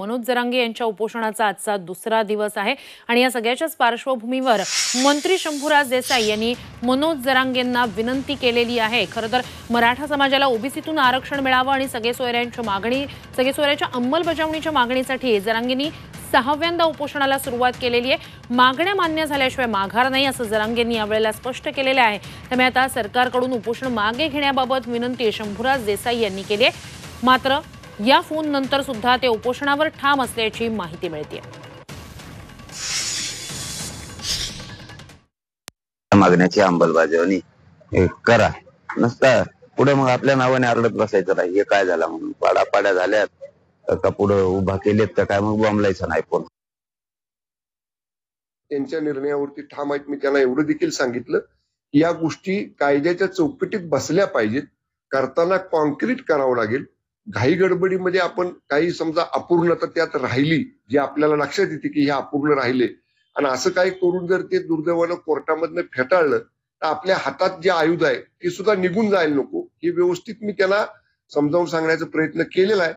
मनोज जरांगे यांच्या उपोषणाचा आजचा दुसरा दिवस आहे आणि या सगळ्याच्याच पार्श्वभूमीवर मंत्री शंभूराज देसाई यांनी मनोज जरांगेंना विनंती केलेली आहे। खरं तर मराठा समाजाला ओबीसीतून आरक्षण मिळावं आणि सगळे सोयऱ्यांच्या अंमलबजावणीच्या मागणीसाठी जरांगेंनी 6व्यांदा उपोषणाला सुरुवात केलेली आहे। मागण्या मान्य झाल्याशिवाय माघार नाही असं जरांगेंनी यावेळेला स्पष्ट केलेलं आहे। त्यामुळे आता सरकारकडून उपोषण मागे घेण्याबाबत विनंती शंभूराज देसाई यांनी केली आहे। मात्र या फोन नंतर सुद्धा ते उपोषणावर ठाम असल्याची माहिती मिळते। मागण्याची अंमलबजावणी करा, नसता पुढे मग आपल्या नावाने आरडत बसायचं नाही। हे काय झालं म्हणून पाड्या झाल्यात का पुढे उभा केलेत तर काय मग बॉम्बलायचं नाही। पण त्यांच्या निर्णयावरती ठाम आहेत। मी त्यांना एवढं देखील सांगितलं की या गोष्टी कायद्याच्या चौकटीत बसल्या पाहिजेत, करताना कॉन्क्रीट करावं लागेल। घाई गडबडीमध्ये आपण काही समजा अपूर्णता त्यात राहिली जी आपल्याला लक्षात येते की हे अपूर्ण राहिले आणि असं काही करून जर ते दुर्दैवानं कोर्टामधनं फेटाळलं तर आपल्या हातात जे आयुध आहे ते सुद्धा निघून जायला नको। हे व्यवस्थित मी त्यांना समजावून सांगण्याचा प्रयत्न केलेला आहे।